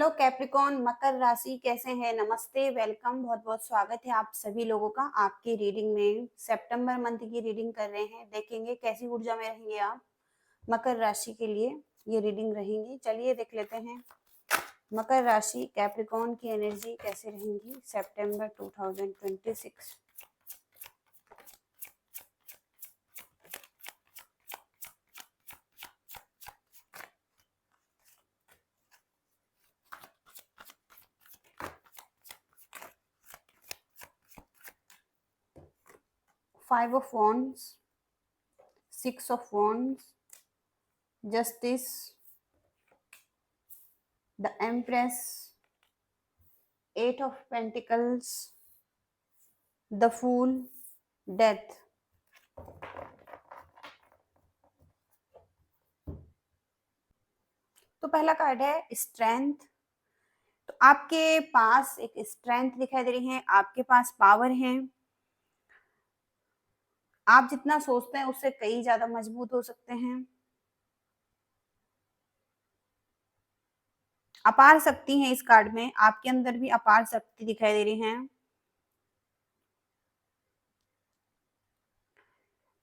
Hello Capricorn मकर राशि कैसे हैं। नमस्ते, वेलकम, बहुत बहुत स्वागत है आप सभी लोगों का आपकी रीडिंग में। सितंबर मंथ की रीडिंग कर रहे हैं, देखेंगे कैसी ऊर्जा में रहेंगे आप। मकर राशि के लिए ये रीडिंग रहेंगी। चलिए देख लेते हैं मकर राशि कैप्रिकॉन की एनर्जी कैसे रहेंगी सितंबर 2026। 5 of wands, 6 of wands, justice, the empress, 8 of pentacles, the fool, death। तो पहला कार्ड है स्ट्रेंथ। तो आपके पास एक स्ट्रेंथ दिखाई दे रही है, आपके पास पावर है। आप जितना सोचते हैं उससे कई ज्यादा मजबूत हो सकते हैं। अपार शक्ति है इस कार्ड में, आपके अंदर भी अपार शक्ति दिखाई दे रही है।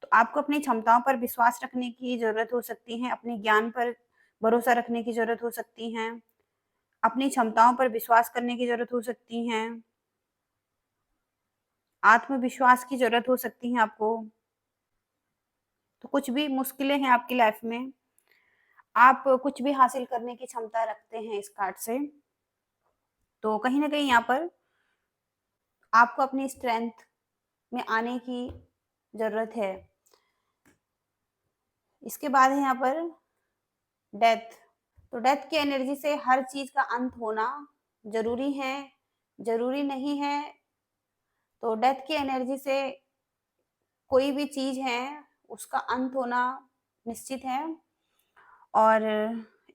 तो आपको अपनी क्षमताओं पर विश्वास रखने की जरूरत हो सकती है, अपने ज्ञान पर भरोसा रखने की जरूरत हो सकती है, अपनी क्षमताओं पर विश्वास करने की जरूरत हो सकती है, आत्मविश्वास की जरूरत हो सकती है आपको। तो कुछ भी मुश्किलें हैं आपकी लाइफ में, आप कुछ भी हासिल करने की क्षमता रखते हैं इस कार्ड से। तो कहीं न कहीं यहाँ पर आपको अपनी स्ट्रेंथ में आने की ज़रूरत है। इसके बाद है यहाँ पर डेथ। तो डेथ की एनर्जी से हर चीज़ का अंत होना ज़रूरी है, ज़रूरी नहीं है। तो डेथ की एनर्जी से कोई भी चीज़ है उसका अंत होना निश्चित है, और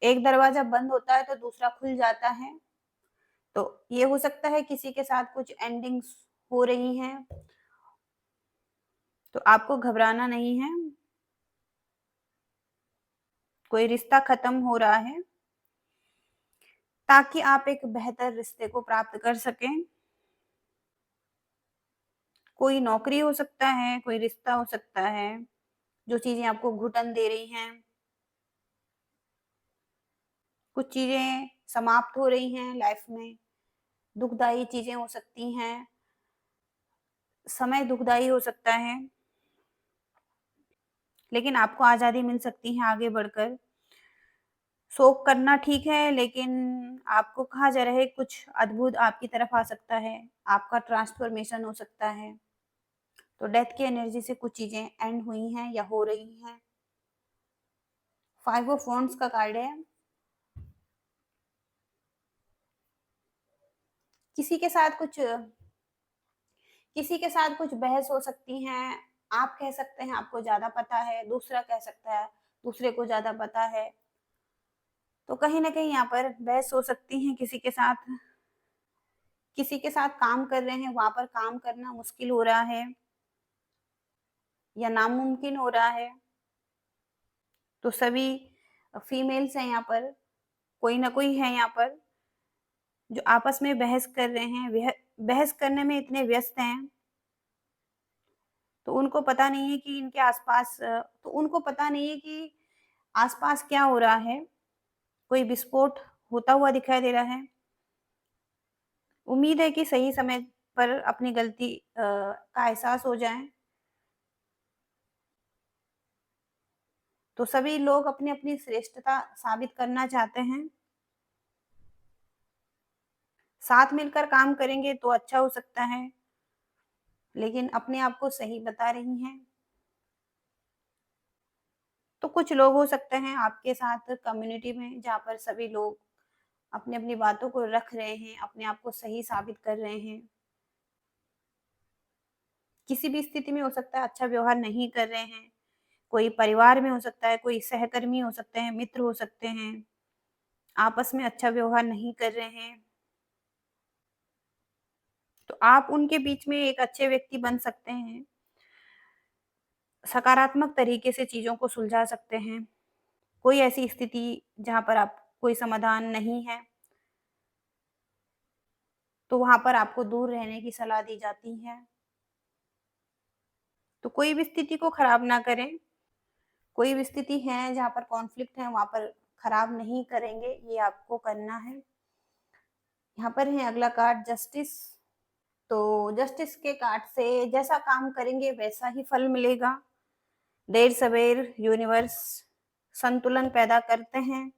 एक दरवाज़ा बंद होता है तो दूसरा खुल जाता है। तो ये हो सकता है किसी के साथ कुछ एंडिंग्स हो रही हैं, तो आपको घबराना नहीं है। कोई रिश्ता खत्म हो रहा है ताकि आप एक बेहतर रिश्ते को प्राप्त कर सकें। कोई नौकरी हो सकता है, कोई रिश्ता हो सकता है, जो चीज़ें आपको घुटन दे रही हैं। कुछ चीज़ें समाप्त हो रही हैं लाइफ में, दुखदाई चीज़ें हो सकती हैं, समय दुखदाई हो सकता है, लेकिन आपको आज़ादी मिल सकती है आगे बढ़कर। शोक करना ठीक है, लेकिन आपको कहा जा रहा है कुछ अद्भुत आपकी तरफ आ सकता है, आपका ट्रांसफॉर्मेशन हो सकता है। तो डेथ की एनर्जी से कुछ चीज़ें एंड हुई हैं या हो रही हैं। 5 ऑफ वांड्स का कार्ड है। किसी के साथ कुछ किसी के साथ कुछ बहस हो सकती है। आप कह सकते हैं आपको ज़्यादा पता है, दूसरा कह सकता है दूसरे को ज़्यादा पता है। तो कहीं न कहीं यहाँ पर बहस हो सकती है किसी के साथ। किसी के साथ काम कर रहे हैं, वहाँ पर काम करना मुश्किल हो रहा है या नामुमकिन हो रहा है। तो सभी फीमेल्स हैं यहाँ पर, कोई ना कोई है यहाँ पर जो आपस में बहस कर रहे हैं। बहस करने में इतने व्यस्त हैं, तो उनको पता नहीं है कि इनके आसपास तो उनको पता नहीं है कि आसपास क्या हो रहा है। कोई विस्फोट होता हुआ दिखाई दे रहा है। उम्मीद है कि सही समय पर अपनी गलती का एहसास हो जाए। तो सभी लोग अपनी-अपनी श्रेष्ठता साबित करना चाहते हैं। साथ मिलकर काम करेंगे तो अच्छा हो सकता है, लेकिन अपने आप को सही बता रही हैं। तो कुछ लोग हो सकते हैं आपके साथ कम्युनिटी में, जहाँ पर सभी लोग अपनी-अपनी बातों को रख रहे हैं, अपने आप को सही साबित कर रहे हैं। किसी भी स्थिति में हो सकता है अच्छा व्यवहार नहीं कर रहे हैं। कोई परिवार में हो सकता है, कोई सहकर्मी हो सकते हैं, मित्र हो सकते हैं, आपस में अच्छा व्यवहार नहीं कर रहे हैं। तो आप उनके बीच में एक अच्छे व्यक्ति बन सकते हैं। सकारात्मक तरीके से चीज़ों को सुलझा सकते हैं। कोई ऐसी स्थिति जहाँ पर आप कोई समाधान नहीं है, तो वहाँ पर आपको दूर रहने की सलाह दी जाती है। तो कोई भी स्थिति को खराब ना करें। कोई भी स्थिति है जहाँ पर कॉन्फ्लिक्ट है, वहाँ पर खराब नहीं करेंगे, ये आपको करना है। यहाँ पर है अगला कार्ड जस्टिस। तो जस्टिस के कार्ड से जैसा काम करेंगे वैसा ही फल मिलेगा। देर सवेर यूनिवर्स संतुलन पैदा करते हैं।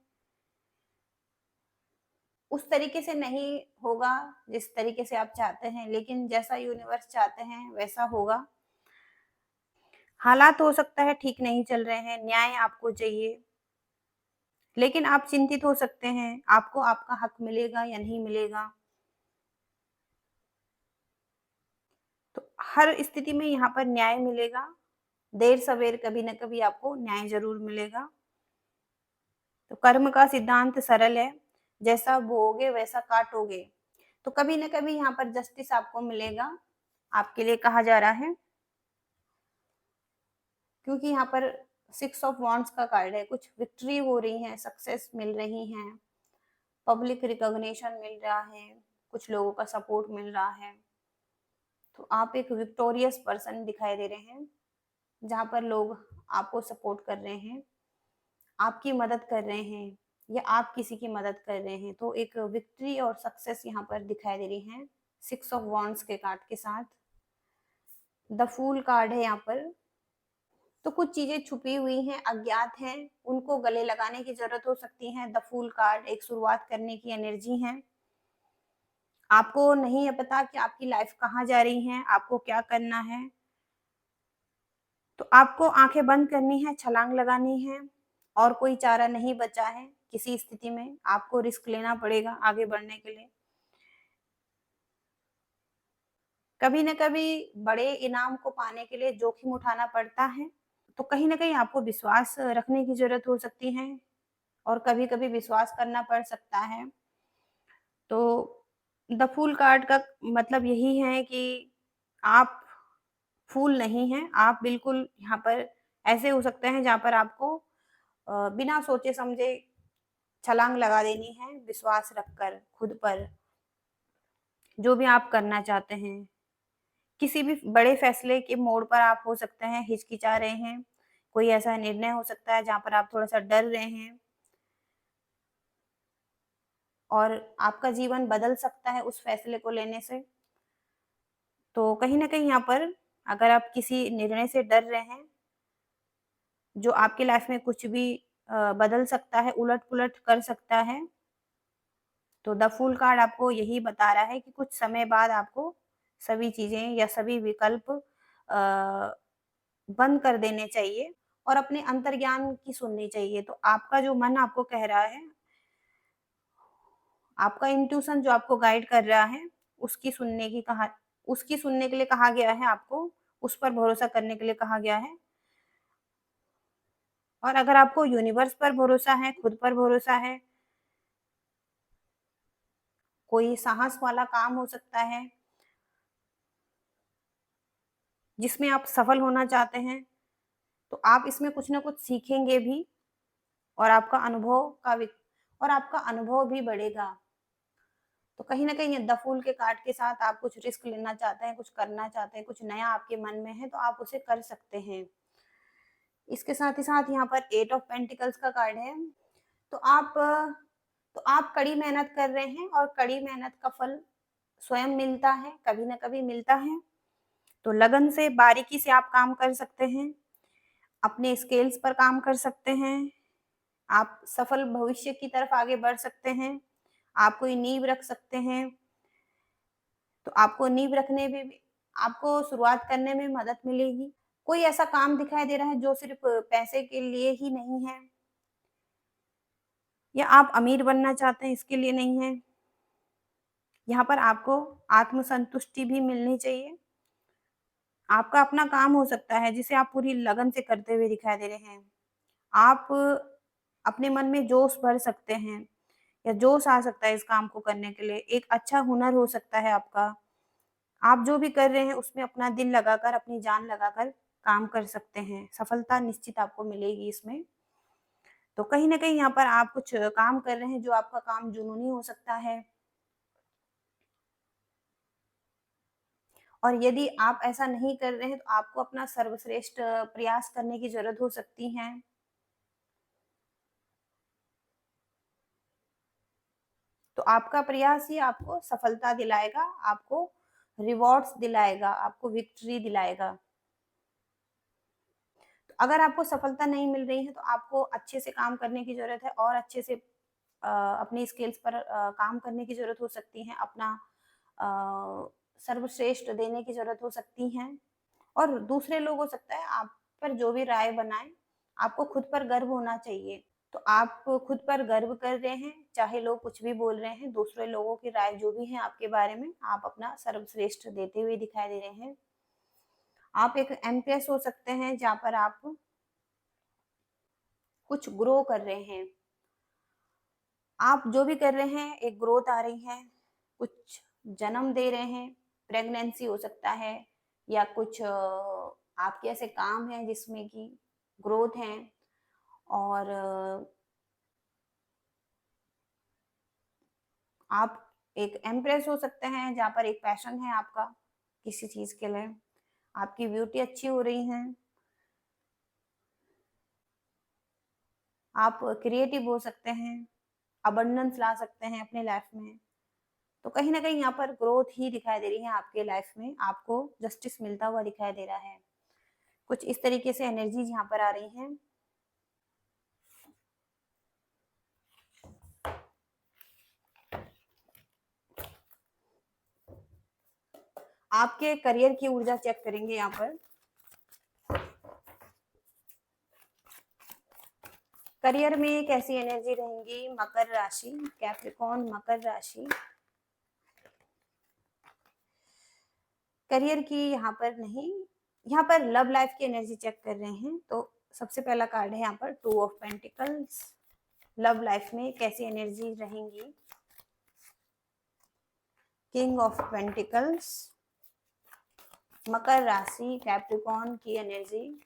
उस तरीके से नहीं होगा जिस तरीके से आप चाहते हैं, लेकिन जैसा यूनिवर्स चाहते हैं वैसा होगा। हालात हो सकता है ठीक नहीं चल रहे हैं, न्याय आपको चाहिए, लेकिन आप चिंतित हो सकते हैं, आपको आपका हक मिलेगा या नहीं मिलेगा। तो हर स्थिति में यहाँ पर न्याय मिलेगा। देर सवेर कभी न कभी आपको न्याय ज़रूर मिलेगा। तो कर्म का सिद्धांत सरल है, जैसा बोओगे वैसा काटोगे। तो कभी न कभी यहाँ पर जस्टिस आपको मिलेगा, आपके लिए कहा जा रहा है। क्योंकि यहाँ पर 6 ऑफ वांड्स का कार्ड है, कुछ विक्ट्री हो रही है, सक्सेस मिल रही है, पब्लिक रिकॉग्निशन मिल रहा है, कुछ लोगों का सपोर्ट मिल रहा है। तो आप एक विक्टोरियस पर्सन दिखाई दे रहे हैं, जहाँ पर लोग आपको सपोर्ट कर रहे हैं, आपकी मदद कर रहे हैं या आप किसी की मदद कर रहे हैं। तो एक विक्ट्री और सक्सेस यहाँ पर दिखाई दे रही है 6 ऑफ वांड्स के कार्ड के साथ। द फूल कार्ड है यहाँ पर। तो कुछ चीजें छुपी हुई हैं, अज्ञात हैं, उनको गले लगाने की जरूरत हो सकती है। द फूल कार्ड एक शुरुआत करने की एनर्जी है। आपको नहीं है पता कि आपकी लाइफ कहाँ जा रही है, आपको क्या करना है। तो आपको आंखें बंद करनी है, छलांग लगानी है, और कोई चारा नहीं बचा है। किसी स्थिति में आपको रिस्क लेना पड़ेगा आगे बढ़ने के लिए। कभी न कभी बड़े इनाम को पाने के लिए जोखिम उठाना पड़ता है। तो कहीं न कहीं आपको विश्वास रखने की ज़रूरत हो सकती है और कभी-कभी विश्वास करना पड़ सकता है। तो द फूल कार्ड का मतलब यही है कि आप फूल नहीं हैं, आप बिल्कुल यहाँ पर ऐसे हो सकते हैं जहाँ पर आपको बिना सोचे-समझे छलांग लगा देनी है, विश्वास रखकर खुद पर, जो भी आप करना चाहते हैं। किसी भी बड़े फैसले के मोड़ पर आप हो सकते हैं हिचकिचा रहे हैं, कोई ऐसा निर्णय हो सकता है जहाँ पर आप थोड़ा-सा डर रहे हैं और आपका जीवन बदल सकता है उस फैसले को लेने से। तो कहीं न कहीं यहाँ पर अगर आप किसी निर्णय से डर रहे हैं, जो आपकी लाइफ में कुछ भी बदल सकता है, उलट-पुलट कर सकता है, तो द फूल कार्ड आपको यही बता रहा है कि कुछ समय बाद आपको सभी चीज़ें या सभी विकल्प बंद कर देने चाहिए और अपने अंतर्ज्ञान की सुननी चाहिए। तो आपका जो मन आपको कह रहा है, आपका इंट्यूशन जो आपको गाइड कर रहा है, उसकी सुनने के लिए कहा गया है आपको, उस पर भरोसा करने के लिए कहा गया है। और अगर आपको यूनिवर्स पर भरोसा है, खुद पर भरोसा है, कोई साहस वाला काम हो सकता है, जिसमें आप सफल होना चाहते हैं, तो आप इसमें कुछ न कुछ सीखेंगे भी और आपका अनुभव भी बढ़ेगा। तो कहीं न कहीं द फूल के कार्ड के साथ आप कुछ रिस्क लेना चाहते हैं, कुछ करना चाहते हैं, कुछ नया आपके मन में है, तो आप उसे कर सकते हैं। इसके साथ ही साथ यहाँ पर 8 ऑफ पेंटिकल्स का कार्ड है। तो आप कड़ी मेहनत कर रहे हैं और कड़ी मेहनत का फल स्वयं मिलता है, कभी न कभी मिलता है। तो लगन से, बारीकी से आप काम कर सकते हैं, अपने स्किल्स पर काम कर सकते हैं, आप सफल भविष्य की तरफ आगे बढ़ सकते हैं, आप कोई नींव रख सकते हैं। तो आपको नींव रखने में भी आपको शुरुआत करने में मदद मिलेगी। कोई ऐसा काम दिखाई दे रहा है जो सिर्फ़ पैसे के लिए ही नहीं है या आप अमीर बनना चाहते हैं इसके लिए नहीं है। यहाँ पर आपको आत्मसंतुष्टि भी मिलनी चाहिए। आपका अपना काम हो सकता है जिसे आप पूरी लगन से करते हुए दिखाई दे रहे हैं। आप अपने मन में जोश भर सकते हैं या जोश आ सकता है इस काम को करने के लिए। एक अच्छा हुनर हो सकता है आपका। आप जो भी कर रहे हैं उसमें अपना दिल लगाकर, अपनी जान लगाकर काम कर सकते हैं। सफलता निश्चित आपको मिलेगी इसमें। तो कहीं न कहीं यहाँ पर आप कुछ काम कर रहे हैं जो आपका काम जुनूनी हो सकता है। और यदि आप ऐसा नहीं कर रहे हैं तो आपको अपना सर्वश्रेष्ठ प्रयास करने की ज़रूरत हो सकती है। तो आपका प्रयास ही आपको सफलता दिलाएगा, आपको रिवॉर्ड्स दिलाएगा, आपको विक्ट्री दिलाएगा। तो अगर आपको सफलता नहीं मिल रही है तो आपको अच्छे से काम करने की ज़रूरत है और अच्छे से अपनी स्किल्स पर काम करने की ज़रूरत हो सकती है, अपना सर्वश्रेष्ठ देने की ज़रूरत हो सकती है। और दूसरे लोग हो सकता है आप पर जो भी राय बनाएँ, आपको खुद पर गर्व होना चाहिए। तो आप खुद पर गर्व कर रहे हैं, चाहे लोग कुछ भी बोल रहे हैं, दूसरे लोगों की राय जो भी है आपके बारे में, आप अपना सर्वश्रेष्ठ देते हुए दिखाई दे रहे हैं। आप एक एम्प्रेस हो सकते हैं जहाँ पर आप कुछ ग्रो कर रहे हैं। आप जो भी कर रहे हैं, एक ग्रोथ आ रही है, कुछ जन्म दे रहे हैं, प्रेगनेंसी हो सकता है या कुछ आपके ऐसे काम हैं जिसमें कि ग्रोथ है और आप एक एम्प्रेस हो सकते हैं जहाँ पर एक पैशन है आपका किसी चीज़ के लिए, आपकी ब्यूटी अच्छी हो रही है, आप क्रिएटिव हो सकते हैं, अबंडेंस ला सकते हैं अपने लाइफ में। तो कहीं न कहीं यहाँ पर ग्रोथ ही दिखाई दे रही है आपके लाइफ में, आपको जस्टिस मिलता हुआ दिखाई दे रहा है। कुछ इस तरीके से एनर्जीज़ यहाँ पर आ रही हैं। आपके करियर की ऊर्जा चेक करेंगे यहाँ पर। करियर में कैसी एनर्जी रहेंगी? मकर राशि, कैप्रिकॉर्न मकर राशि। करियर की यहाँ पर नहीं, यहाँ पर लव लाइफ की एनर्जी चेक कर रहे हैं। तो सबसे पहला कार्ड है यहाँ पर two of pentacles. Love life में कैसी एनर्जी रहेंगी? किंग ऑफ पेंटिकल्स, मकर राशि, कैप्रिकॉर्न की एनर्जी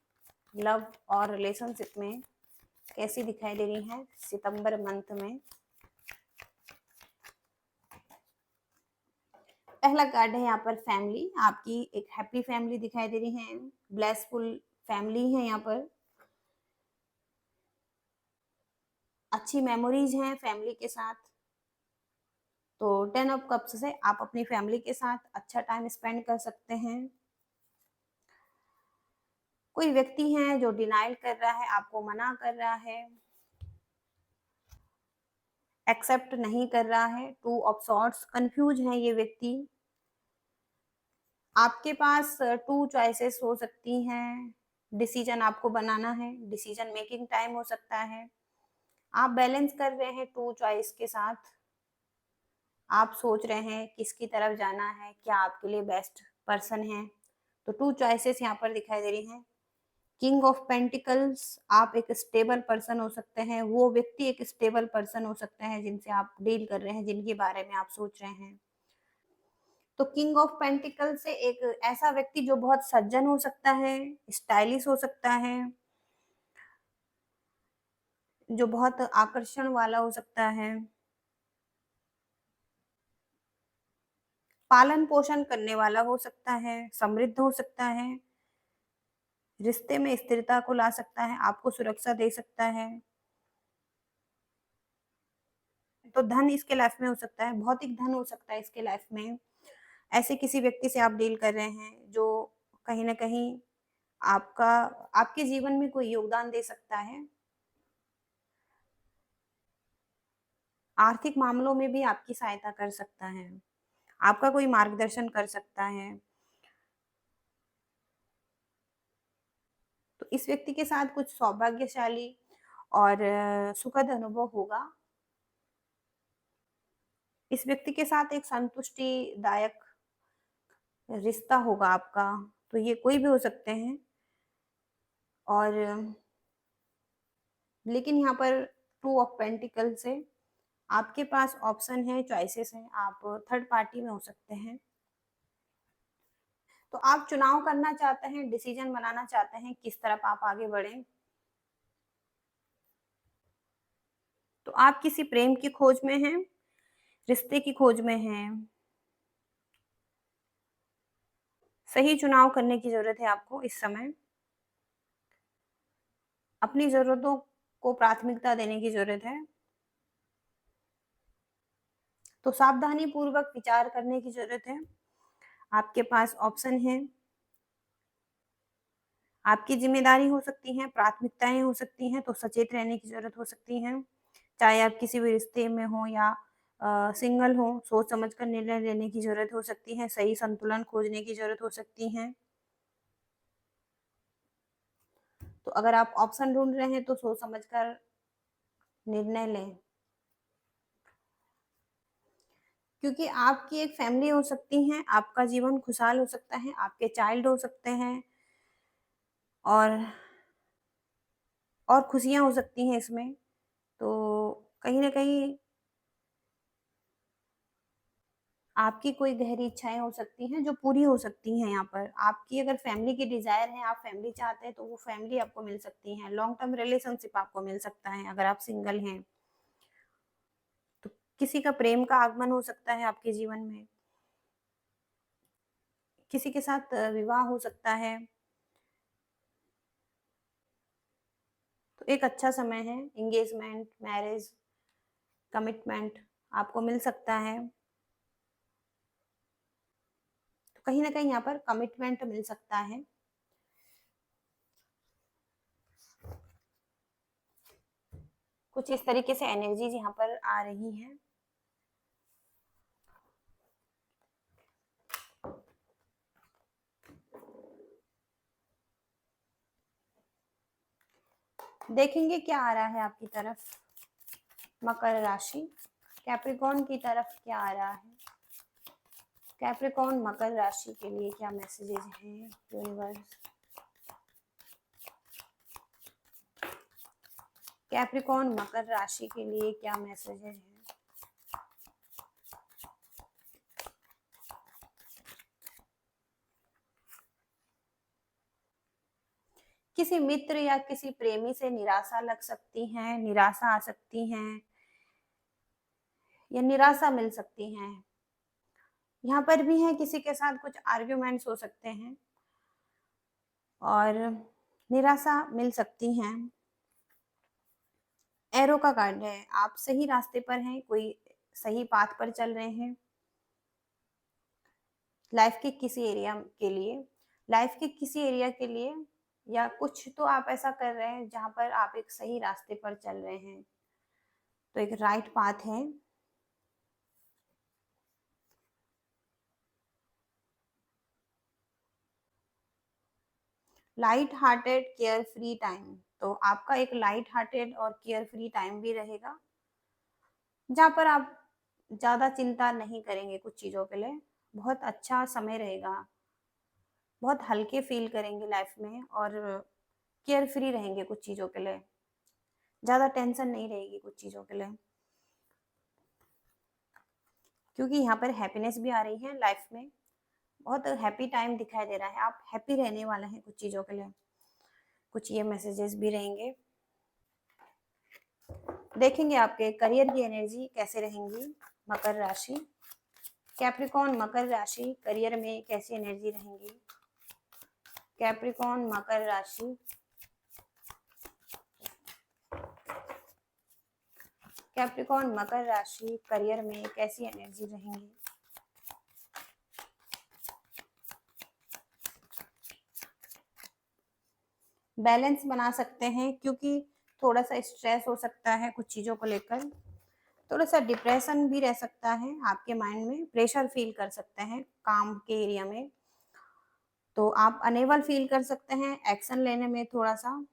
लव और रिलेशनशिप में कैसी दिखाई दे रही है सितंबर मंथ में? पहला कार्ड है यहाँ पर फैमिली, आपकी एक हैप्पी फैमिली दिखाई दे रही है, ब्लेसफुल फैमिली है यहाँ पर, अच्छी मेमोरीज हैं फैमिली के साथ। तो 10 ऑफ कप्स से आप अपनी फैमिली के साथ अच्छा टाइम स्पेंड कर सकते हैं। कोई व्यक्ति है जो डिनाइल कर रहा है, आपको मना कर रहा है, एक्सेप्ट नहीं कर रहा है, टू ऑफ सॉर्ट्स, कंफ्यूज है ये व्यक्ति। आपके पास टू चॉइसेस हो सकती हैं, डिसीजन आपको बनाना है, डिसीजन मेकिंग टाइम हो सकता है। आप बैलेंस कर रहे हैं टू चॉइस के साथ, आप सोच रहे हैं किसकी तरफ जाना है, क्या आपके लिए बेस्ट पर्सन है। तो टू चॉइसेस यहाँ पर दिखाई दे रही हैं। किंग ऑफ पेंटिकल्स, आप एक स्टेबल पर्सन हो सकते हैं, वो व्यक्ति एक स्टेबल पर्सन हो सकते हैं जिनसे आप डील कर रहे हैं, जिनके बारे में आप सोच रहे हैं। तो किंग ऑफ पेंटिकल से एक ऐसा व्यक्ति जो बहुत सज्जन हो सकता है, स्टाइलिश हो सकता है, जो बहुत आकर्षण वाला हो सकता है, पालन पोषण करने वाला हो सकता है, समृद्ध हो सकता है, रिश्ते में स्थिरता को ला सकता है, आपको सुरक्षा दे सकता है। तो धन इसके लाइफ में हो सकता है, भौतिक धन हो सकता है इसके लाइफ में। ऐसे किसी व्यक्ति से आप डील कर रहे हैं जो कहीं न कहीं आपका आपके जीवन में कोई योगदान दे सकता है। आर्थिक मामलों में भी आपकी सहायता कर सकता है, आपका कोई मार्गदर्शन कर सकता है। तो इस व्यक्ति के साथ कुछ सौभाग्यशाली और सुखद अनुभव होगा। इस व्यक्ति के साथ एक संतुष्टिदायक रिश्ता होगा आपका, तो ये कोई भी हो सकते हैं। और लेकिन यहाँ पर टू ऑफ पेंटिकल से आपके पास ऑप्शन है, चॉइसेस हैं, आप थर्ड पार्टी में हो सकते हैं। तो आप चुनाव करना चाहते हैं, डिसीजन बनाना चाहते हैं, किस तरफ आप आगे बढ़ें। तो आप किसी प्रेम की खोज में हैं, रिश्ते की खोज में हैं, सही चुनाव करने की ज़रूरत है आपको इस समय। अपनी ज़रूरतों को प्राथमिकता देने की ज़रूरत है। तो सावधानी पूर्वक विचार करने की ज़रूरत है। आपके पास ऑप्शन हैं। आपकी ज़िम्मेदारी हो सकती हैं, प्राथमिकताएँ हो सकती हैं, तो सचेत रहने की ज़रूरत हो सकती है। चाहे आप किसी भी रिश्ते में हों या सिंगल हों, सोच समझ कर निर्णय लेने की ज़रूरत हो सकती है, सही संतुलन खोजने की ज़रूरत हो सकती है। तो अगर आप ऑप्शन ढूँढ रहे हैं, तो सोच समझ कर निर्णय लें। क्योंकि आपकी एक फैमिली हो सकती है, आपका जीवन खुशहाल हो सकता है, आपके चाइल्ड हो सकते हैं और खुशियाँ हो सकती हैं इसमें। तो कहीं न कहीं आपकी कोई गहरी इच्छाएँ हो सकती हैं जो पूरी हो सकती हैं यहाँ पर। आपकी अगर फैमिली की डिज़ायर है, आप फैमिली चाहते हैं तो वो फैमिली आपको मिल सकती है। लॉन्ग टर्म रिलेशनशिप आपको मिल सकता है अगर आप सिंगल हैं। तो किसी का प्रेम का आगमन हो सकता है आपके जीवन में। किसी के साथ विवाह हो सकता है। तो एक अच्छा समय है, एंगेजमेंट, मैरिज, कमिटमेंट आपको मिल सकता है। तो कहीं न कहीं यहाँ पर कमिटमेंट मिल सकता है। कुछ इस तरीके से एनर्जीज़ यहाँ पर आ रही हैं। देखेंगे क्या आ रहा है आपकी तरफ। मकर राशि, कैप्रिकॉर्न की तरफ क्या आ रहा है? कैप्रिकॉर्न मकर राशि के लिए क्या मैसेजेस हैं यूनिवर्स? कैप्रिकॉर्न मकर राशि के लिए क्या मैसेजेस हैं? किसी मित्र या किसी प्रेमी से निराशा लग सकती है, निराशा आ सकती है या निराशा मिल सकती है। यहाँ पर भी है किसी के साथ कुछ आर्ग्यूमेंट्स हो सकते हैं और निराशा मिल सकती है। एरो का कार्ड है, आप सही रास्ते पर हैं, कोई सही पाथ पर चल रहे हैं। लाइफ के किसी एरिया के लिए, लाइफ के किसी एरिया के लिए या कुछ तो आप ऐसा कर रहे हैं जहाँ पर आप एक सही रास्ते पर चल रहे हैं। तो एक राइट पाथ है। Light hearted care free time, तो आपका एक लाइट हार्टेड और केयर फ्री टाइम भी रहेगा जहाँ पर आप ज़्यादा चिंता नहीं करेंगे कुछ चीज़ों के लिए। बहुत अच्छा समय रहेगा, बहुत हल्के फील करेंगे लाइफ में और केयर फ्री रहेंगे कुछ चीज़ों के लिए। ज़्यादा टेंशन नहीं रहेगी कुछ चीज़ों के लिए, क्योंकि यहाँ पर हैप्पीनेस भी आ रही है लाइफ में। बहुत हैप्पी टाइम दिखाई दे रहा है, आप हैप्पी रहने वाले हैं कुछ चीज़ों के लिए। कुछ ये मैसेजेस भी रहेंगे। देखेंगे आपके करियर की एनर्जी कैसे रहेंगी। मकर राशि, कैप्रिकॉर्न मकर राशि करियर में कैसी एनर्जी रहेंगी। कैप्रिकॉर्न मकर राशि, कैप्रिकॉर्न मकर राशि करियर में कैसी एनर्जी रहेंगी। बैलेंस बना सकते हैं क्योंकि थोड़ा सा स्ट्रेस हो सकता है कुछ चीज़ों को लेकर। थोड़ा सा डिप्रेशन भी रह सकता है आपके माइंड में, प्रेशर फील कर सकते हैं काम के एरिया में। तो आप अनेबल फील कर सकते हैं एक्शन लेने में थोड़ा सा,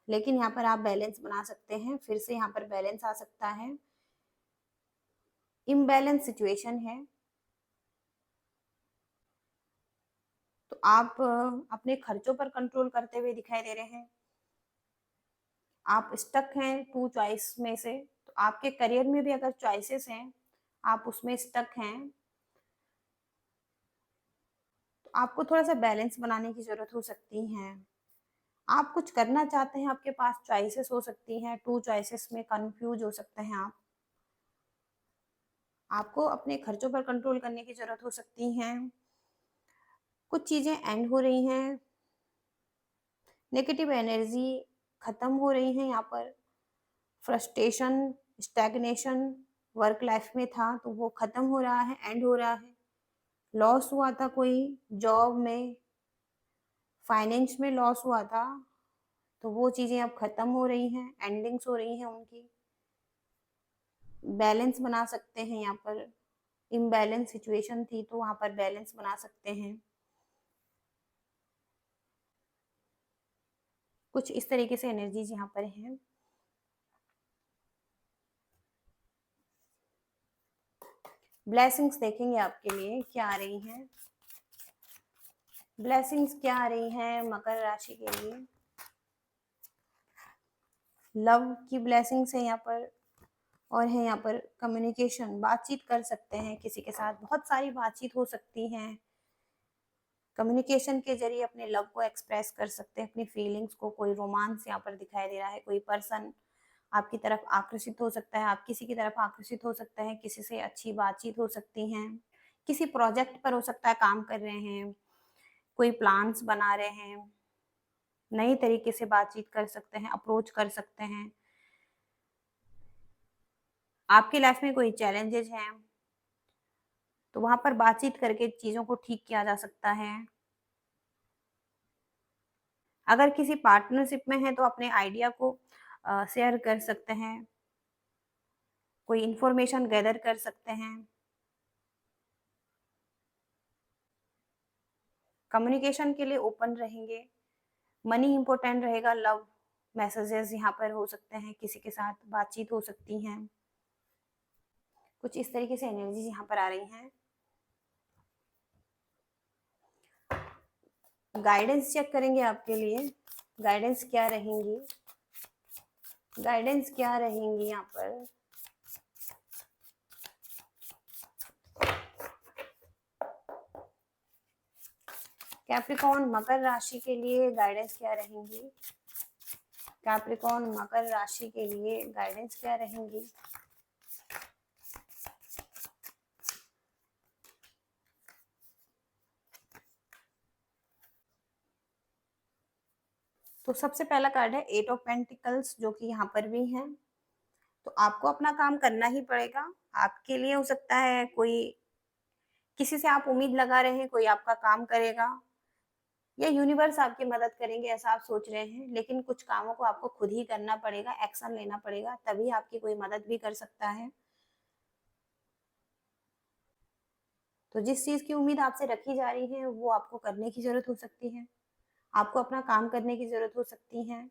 लेकिन यहाँ पर आप बैलेंस बना सकते हैं। फिर से यहाँ पर बैलेंस आ सकता है। इम्बैलेंस सिचुएशन है तो आप अपने खर्चों पर कंट्रोल करते हुए दिखाई दे रहे हैं। आप स्टक हैं टू चॉइस में से, तो आपके करियर में भी अगर चॉइसेस हैं, आप उसमें स्टक हैं, तो आपको थोड़ा सा बैलेंस बनाने की जरूरत हो सकती है। आप कुछ करना चाहते हैं, आपके पास चॉइसेस हो सकती हैं, टू चॉइसेस में कंफ्यूज हो सकते हैं आप। आपको अपने खर्चों पर कंट्रोल करने की जरूरत हो सकती है। कुछ चीज़ें एंड हो रही हैं, नेगेटिव एनर्जी खत्म हो रही है यहाँ पर, फ्रस्ट्रेशन, स्टैग्नेशन वर्क लाइफ में था तो वो खत्म हो रहा है, एंड हो रहा है। लॉस हुआ था कोई जॉब में, फाइनेंस में लॉस हुआ था, तो वो चीज़ें अब खत्म हो रही हैं, एंडिंग्स हो रही हैं उनकी। बैलेंस बना सकते हैं यहाँ पर, इम्बैलेंस सिचुएशन थी तो वहाँ पर बैलेंस बना सकते हैं। कुछ इस तरीके से एनर्जीज यहाँ पर हैं। ब्लेसिंग्स देखेंगे आपके लिए क्या आ रही हैं। ब्लेसिंग्स क्या आ रही हैं मकर राशि के लिए। लव की ब्लेसिंग्स है यहाँ पर, और है यहाँ पर कम्युनिकेशन, बातचीत कर सकते हैं किसी के साथ, बहुत सारी बातचीत हो सकती हैं। कम्युनिकेशन के जरिए अपने लव को एक्सप्रेस कर सकते हैं, अपनी फीलिंग्स को। कोई रोमांस यहाँ पर दिखाई दे रहा है, कोई पर्सन आपकी तरफ आकर्षित हो सकता है, आप किसी की तरफ आकर्षित हो सकते हैं, किसी से अच्छी बातचीत हो सकती हैं, किसी प्रोजेक्ट पर हो सकता है काम कर रहे हैं, कोई प्लान्स बना रहे हैं, नई तरीके से बातचीत कर सकते हैं, अप्रोच कर सकते हैं। आपकी लाइफ में कोई चैलेंजेस हैं तो वहां पर बातचीत करके चीजों को ठीक किया जा सकता है। अगर किसी पार्टनरशिप में है तो अपने आइडिया को शेयर कर सकते हैं, कोई इंफॉर्मेशन गैदर कर सकते हैं। कम्युनिकेशन के लिए ओपन रहेंगे। मनी इंपॉर्टेंट रहेगा, लव मैसेजेस यहाँ पर हो सकते हैं, किसी के साथ बातचीत हो सकती हैं। कुछ इस तरीके से एनर्जीज यहाँ पर आ रही हैं। गाइडेंस चेक करेंगे आपके लिए, गाइडेंस क्या रहेंगी, गाइडेंस क्या रहेंगी यहाँ पर। कैप्रिकॉर्न मकर राशि के लिए गाइडेंस क्या रहेंगी। कैप्रिकॉर्न मकर राशि के लिए गाइडेंस क्या रहेंगी। तो सबसे पहला कार्ड है 8 ऑफ पेंटिकल्स, जो कि यहाँ पर भी है। तो आपको अपना काम करना ही पड़ेगा। आपके लिए हो सकता है कोई, किसी से आप उम्मीद लगा रहे हैं कोई आपका काम करेगा, या यूनिवर्स आपकी मदद करेंगे ऐसा आप सोच रहे हैं, लेकिन कुछ कामों को आपको खुद ही करना पड़ेगा, एक्शन लेना पड़ेगा, तभी आपकी कोई मदद भी कर सकता है। तो जिस चीज की उम्मीद आपसे रखी जा रही है वो आपको करने की जरूरत हो सकती है, आपको अपना काम करने की जरूरत हो सकती है।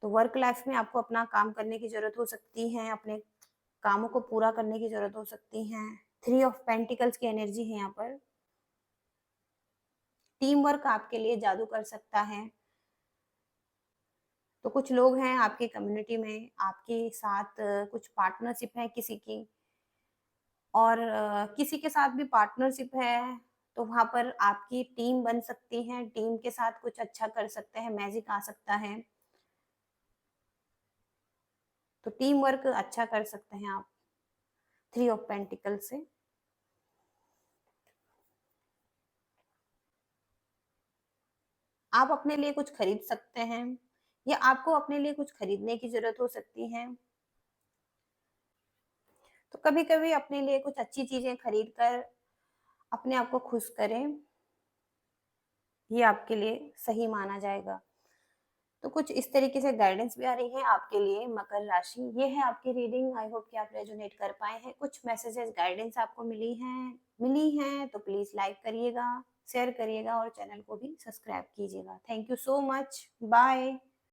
तो वर्क लाइफ में आपको अपना काम करने की जरूरत हो सकती है, अपने कामों को पूरा करने की जरूरत हो सकती है। 3 ऑफ पेंटिकल्स की एनर्जी है यहाँ पर। टीम वर्क आपके लिए जादू कर सकता है। तो कुछ लोग हैं आपकी कम्युनिटी में, आपके साथ कुछ पार्टनरशिप है किसी की, और किसी के साथ भी पार्टनरशिप है, तो वहां पर आपकी टीम बन सकती है, टीम के साथ कुछ अच्छा कर सकते हैं, मैजिक आ सकता है। तो टीम वर्क अच्छा कर सकते हैं आप 3 ऑफ पेंटिकल से। आप अपने लिए कुछ खरीद सकते हैं, या आपको अपने लिए कुछ खरीदने की जरूरत हो सकती है। तो कभी कभी अपने लिए कुछ अच्छी चीजें खरीद कर अपने आप को खुश करें, ये आपके लिए सही माना जाएगा। तो कुछ इस तरीके से गाइडेंस भी आ रही है आपके लिए मकर राशि। ये है आपकी रीडिंग। आई होप कि आप रेजोनेट कर पाए हैं। कुछ मैसेजेस गाइडेंस आपको मिली हैं तो प्लीज लाइक करिएगा, शेयर करिएगा और चैनल को भी सब्सक्राइब कीजिएगा। Thank you so much, bye.